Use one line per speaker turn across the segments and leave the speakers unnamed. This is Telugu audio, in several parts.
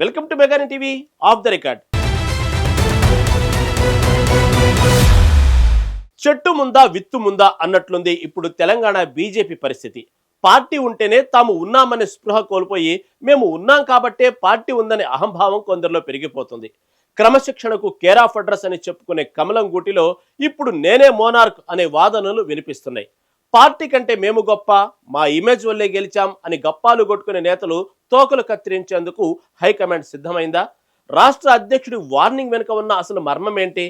వెల్కమ్ టు మెగాని టీవీ ఆఫ్ ద రికార్డ్. చెట్టు ముందా విత్తు ముందా అన్నట్లుంది ఇప్పుడు తెలంగాణ బీజేపీ పరిస్థితి. పార్టీ ఉంటేనే తాము ఉన్నామనే స్పృహ కోల్పోయి మేము ఉన్నాం కాబట్టే పార్టీ ఉందనే అహంభావం కొందరిలో పెరిగిపోతుంది. క్రమశిక్షణకు కేర్ ఆఫ్ అడ్రస్ అని చెప్పుకునే కమలం గూటిలో ఇప్పుడు నేనే మోనార్క్ అనే వాదనలు వినిపిస్తున్నాయి. పార్టీ కంటే మేము గొప్ప, మా ఇమేజ్ వల్లే గెలిచాం అని గప్పాలు కొట్టుకునే నేతలు తోకలు కత్తిరించేందుకు హైకమాండ్ సిద్ధమైందా? రాష్ట్ర అధ్యక్షుడి వార్నింగ్ వెనుక ఉన్న అసలు మర్మం ఏంటి?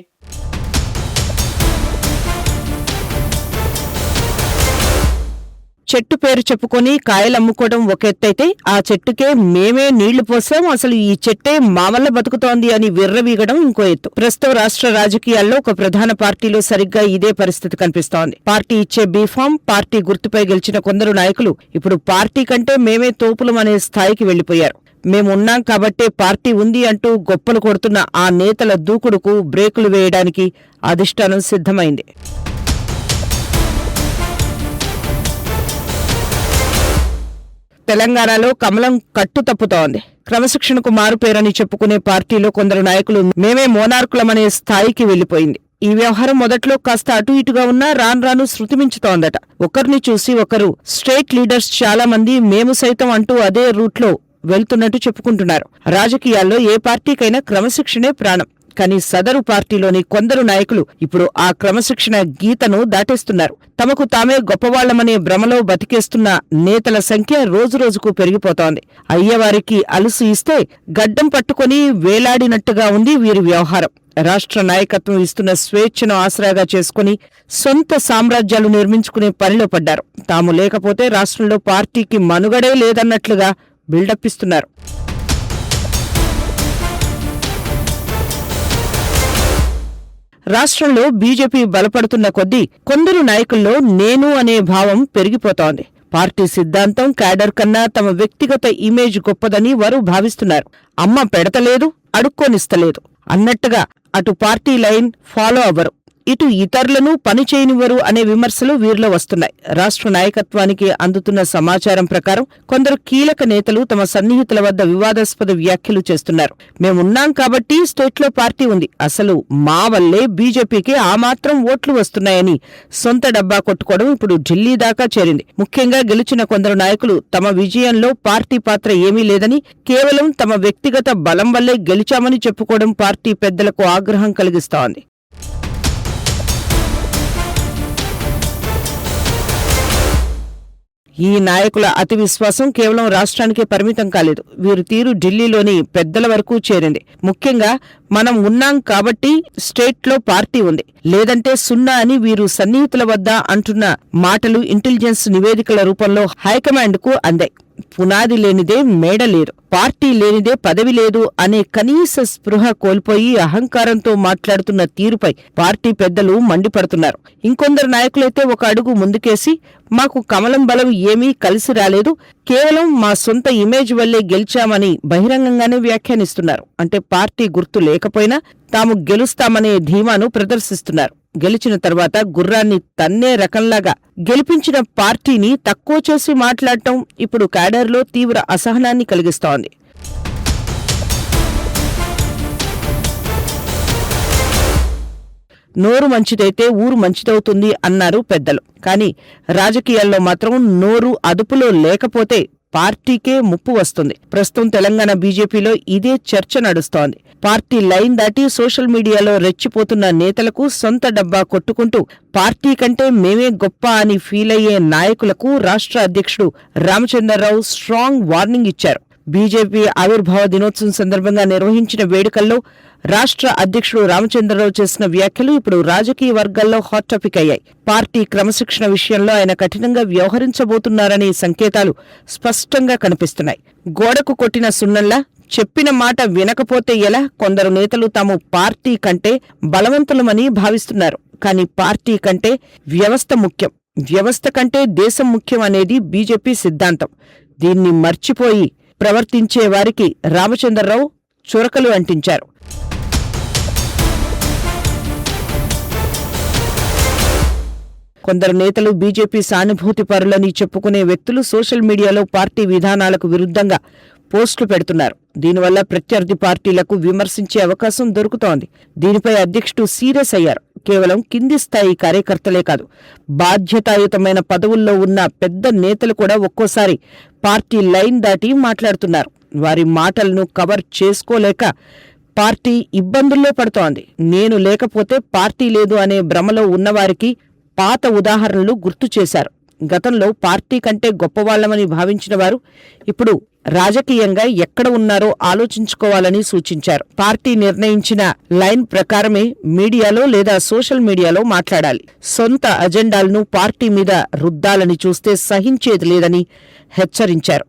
చెట్టు పేరు చెప్పుకొని కాయలమ్ముకోవడం ఒక ఎత్తైతే, ఆ చెట్టుకే మేమే నీళ్లు పోసాం, అసలు ఈ చెట్టే మా వల్ల బతుకుతోంది అని విర్రవీగడం ఇంకో ఎత్తు. ప్రస్తుతం రాష్ట్ర రాజకీయాల్లో ఒక ప్రధాన పార్టీలో సరిగ్గా ఇదే పరిస్థితి కనిపిస్తోంది. పార్టీ ఇచ్చే బీఫామ్, పార్టీ గుర్తుపై గెలిచిన కొందరు నాయకులు ఇప్పుడు పార్టీ కంటే మేమే తోపులం అనే స్థాయికి వెళ్లిపోయారు. మేమున్నాం కాబట్టే పార్టీ ఉంది అంటూ గొప్పలు కొడుతున్న ఆ నేతల దూకుడుకు బ్రేకులు వేయడానికి అధిష్టానం సిద్ధమైంది. తెలంగాణలో కమలం కట్టు తప్పుతోంది. క్రమశిక్షణకు మారుపేరని చెప్పుకునే పార్టీలో కొందరు నాయకులు మేమే మోనార్కులమనే స్థాయికి వెళ్లిపోయింది. ఈ వ్యవహారం మొదట్లో కాస్త అటు ఇటుగా ఉన్నా రాను రాను శృతిమించుతోందట. ఒకరిని చూసి ఒకరు స్టేట్ లీడర్స్ చాలా మంది మేము సైతం అంటూ అదే రూట్లో వెళ్తున్నట్టు చెప్పుకుంటున్నారు. రాజకీయాల్లో ఏ పార్టీకైనా క్రమశిక్షణే ప్రాణం. కానీ సదరు పార్టీలోని కొందరు నాయకులు ఇప్పుడు ఆ క్రమశిక్షణ గీతను దాటేస్తున్నారు. తమకు తామే గొప్పవాళ్లమనే భ్రమలో బతికేస్తున్న నేతల సంఖ్య రోజురోజుకు పెరిగిపోతోంది. అయ్యవారికి అలుసు ఇస్తే గడ్డం పట్టుకుని వేలాడినట్టుగా ఉంది వీరి వ్యవహారం. రాష్ట్ర నాయకత్వం ఇస్తున్న స్వేచ్ఛను ఆసరాగా చేసుకుని సొంత సామ్రాజ్యాలు నిర్మించుకునే పనిలో పడ్డారు. తాము లేకపోతే రాష్ట్రంలో పార్టీకి మనుగడే లేదన్నట్లుగా బిల్డప్ ఇస్తున్నారు. రాష్ట్రంలో బీజేపీ బలపడుతున్న కొద్దీ కొందరు నాయకుల్లో నేను అనే భావం పెరిగిపోతోంది. పార్టీ సిద్ధాంతం, క్యాడర్ కన్నా తమ వ్యక్తిగత ఇమేజ్ గొప్పదని వారు భావిస్తున్నారు. అమ్మ పెడతలేదు, అడుక్కోనిస్తలేదు అన్నట్టుగా అటు పార్టీ లైన్ ఫాలో అవ్వరు, ఇటు ఇతరులను పనిచేయనివ్వరు అనే విమర్శలు వీరిలో వస్తున్నాయి. రాష్ట్ర నాయకత్వానికి అందుతున్న సమాచారం ప్రకారం కొందరు కీలక నేతలు తమ సన్నిహితుల వద్ద వివాదాస్పద వ్యాఖ్యలు చేస్తున్నారు. మేమున్నాం కాబట్టి స్టేట్లో పార్టీ ఉంది, అసలు మా వల్లే బీజేపీకి ఆ మాత్రం ఓట్లు వస్తున్నాయని సొంత డబ్బా కొట్టుకోవడం ఇప్పుడు ఢిల్లీ దాకా చేరింది. ముఖ్యంగా గెలిచిన కొందరు నాయకులు తమ విజయంలో పార్టీ పాత్ర ఏమీ లేదని, కేవలం తమ వ్యక్తిగత బలం వల్లే గెలిచామని చెప్పుకోవడం పార్టీ పెద్దలకు ఆగ్రహం కలిగిస్తోంది. ఈ నాయకుల అతి విశ్వాసం కేవలం రాష్ట్రానికే పరిమితం కాలేదు. వీరు తీరు ఢిల్లీలోని పెద్దల వరకు చేరింది. ముఖ్యంగా మనం ఉన్నాం కాబట్టి స్టేట్లో పార్టీ ఉంది, లేదంటే సున్నా అని వీరు సన్నిహితుల వద్ద అంటున్న మాటలు ఇంటెలిజెన్స్ నివేదికల రూపంలో హైకమాండ్కు అందాయి. పునాది లేనిదే మేడ లేదు, పార్టీ లేనిదే పదవి లేదు అనే కనీస స్పృహ కోల్పోయి అహంకారంతో మాట్లాడుతున్న తీరుపై పార్టీ పెద్దలు మండిపడుతున్నారు. ఇంకొందరు నాయకులైతే ఒక అడుగు ముందుకేసి మాకు కమలం బలం ఏమీ కలిసి రాలేదు, కేవలం మా సొంత ఇమేజ్ వల్లే గెలిచామని బహిరంగంగానే వ్యాఖ్యానిస్తున్నారు. అంటే పార్టీ గుర్తు లేకపోయినా తాము గెలుస్తామనే ధీమాను ప్రదర్శిస్తున్నారు. గెలిచిన తర్వాత గుర్రాన్ని తన్నే రకంలాగా గెలిపించిన పార్టీని తక్కువ చేసి మాట్లాడటం ఇప్పుడు క్యాడర్లో తీవ్ర అసహనాన్ని కలిగిస్తోంది. నోరు మంచిదైతే ఊరు మంచిదవుతుంది అన్నారు పెద్దలు. కానీ రాజకీయాల్లో మాత్రం నోరు అదుపులో లేకపోతే పార్టీకే ముప్పు వస్తుంది. ప్రస్తుతం తెలంగాణ బీజేపీలో ఇదే చర్చ నడుస్తోంది. పార్టీ లైన్ దాటి సోషల్ మీడియాలో రెచ్చిపోతున్న నేతలకు సొంత డబ్బా కొట్టుకుంటూ పార్టీ కంటే మేమే గొప్ప అని ఫీల్ అయ్యే నాయకులకు రాష్ట్ర అధ్యక్షుడు రామచంద్రరావు స్ట్రాంగ్ వార్నింగ్ ఇచ్చారు. బీజేపీ ఆవిర్భావ దినోత్సవం సందర్భంగా నిర్వహించిన వేడుకల్లో రాష్ట్ర అధ్యక్షుడు రామచంద్రరావు చేసిన వ్యాఖ్యలు ఇప్పుడు రాజకీయ వర్గాల్లో హాట్ టాపిక్ అయ్యాయి. పార్టీ క్రమశిక్షణ విషయంలో ఆయన కఠినంగా వ్యవహరించబోతున్నారనే సంకేతాలు స్పష్టంగా కనిపిస్తున్నాయి. గోడకు కొట్టిన సున్నంలా చెప్పిన మాట వినకపోతే ఎలా? కొందరు నేతలు తాము పార్టీ కంటే బలవంతులమని భావిస్తున్నారు. కానీ పార్టీ కంటే వ్యవస్థ ముఖ్యం, వ్యవస్థ కంటే దేశం ముఖ్యం అనేది బీజేపీ సిద్ధాంతం. దీన్ని మర్చిపోయి ప్రవర్తించే వారికి రామచంద్రరావు చురకలు అంటించారు. కొందరు నేతలు బీజేపీ సానుభూతి పరులని చెప్పుకునే వ్యక్తులు సోషల్ మీడియాలో పార్టీ విధానాలకు విరుద్ధంగా పోస్టులు పెడుతున్నారు. దీనివల్ల ప్రత్యర్థి పార్టీలకు విమర్శించే అవకాశం దొరుకుతోంది. దీనిపై అధ్యక్షుడు సీరియస్ అయ్యారు. కేవలం కింది స్థాయి కార్యకర్తలే కాదు, బాధ్యతాయుతమైన పదవుల్లో ఉన్న పెద్ద నేతలు కూడా ఒక్కోసారి పార్టీ లైన్ దాటి మాట్లాడుతున్నారు. వారి మాటలను కవర్ చేసుకోలేక పార్టీ ఇబ్బందుల్లో పడుతోంది. నేను లేకపోతే పార్టీ లేదు అనే భ్రమలో ఉన్నవారికి పాత ఉదాహరణలు గుర్తు చేశారు. గతంలో పార్టీ కంటే గొప్పవాళ్లమని భావించిన వారు ఇప్పుడు రాజకీయంగా ఎక్కడ ఉన్నారో ఆలోచించుకోవాలని సూచించారు. పార్టీ నిర్ణయించిన లైన్ ప్రకారమే మీడియాలో లేదా సోషల్ మీడియాలో మాట్లాడాలి. సొంత అజెండాలను పార్టీ మీద రుద్దాలని చూస్తే సహించేది లేదని హెచ్చరించారు.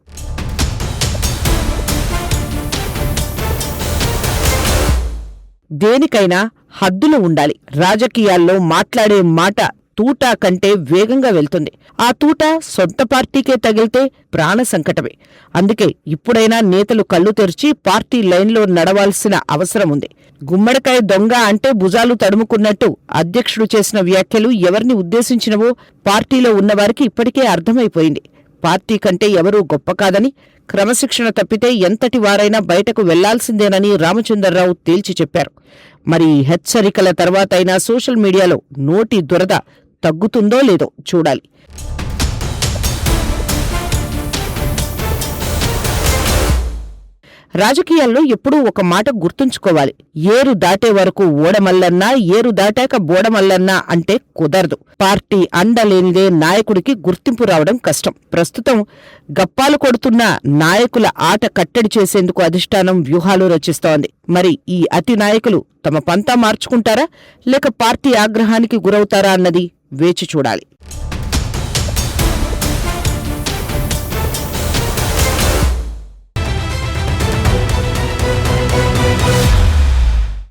దేనికైనా హద్దులు ఉండాలి. రాజకీయాల్లో మాట్లాడే మాట తూటా కంటే వేగంగా వెళ్తుంది. ఆ తూట సొంత పార్టీకే తగిలితే ప్రాణ సంకటమే. అందుకే ఇప్పుడైనా నేతలు కళ్ళు తెరిచి పార్టీ లైన్లో నడవాల్సిన అవసరం ఉంది. గుమ్మడికాయ దొంగ అంటే భుజాలు తడుముకున్నట్టు అధ్యక్షుడు చేసిన వ్యాఖ్యలు ఎవరిని ఉద్దేశించినవో పార్టీలో ఉన్నవారికి ఇప్పటికే అర్థమైపోయింది. పార్టీ కంటే ఎవరూ గొప్ప కాదని, క్రమశిక్షణ తప్పితే ఎంతటి వారైనా బయటకు వెళ్లాల్సిందేనని రామచంద్రరావు తేల్చి చెప్పారు. మరి హెచ్చరికల తర్వాతైనా సోషల్ మీడియాలో నోటి దురద తగ్గుతుందో లేదో చూడాలి. రాజకీయాల్లో ఎప్పుడూ ఒక మాట గుర్తుంచుకోవాలి. ఏరు దాటే వరకు ఓడమల్లన్నా, ఏరు దాటాక బోడమల్లన్నా అంటే కుదరదు. పార్టీ అండలేనిదే నాయకుడికి గుర్తింపు రావడం కష్టం. ప్రస్తుతం గప్పాలు కొడుతున్న నాయకుల ఆట కట్టడి చేసేందుకు అధిష్టానం వ్యూహాలు రచిస్తోంది. మరి ఈ అతి నాయకులు తమ పంతా మార్చుకుంటారా లేక పార్టీ ఆగ్రహానికి గురవుతారా అన్నది వేచి చూడాలి.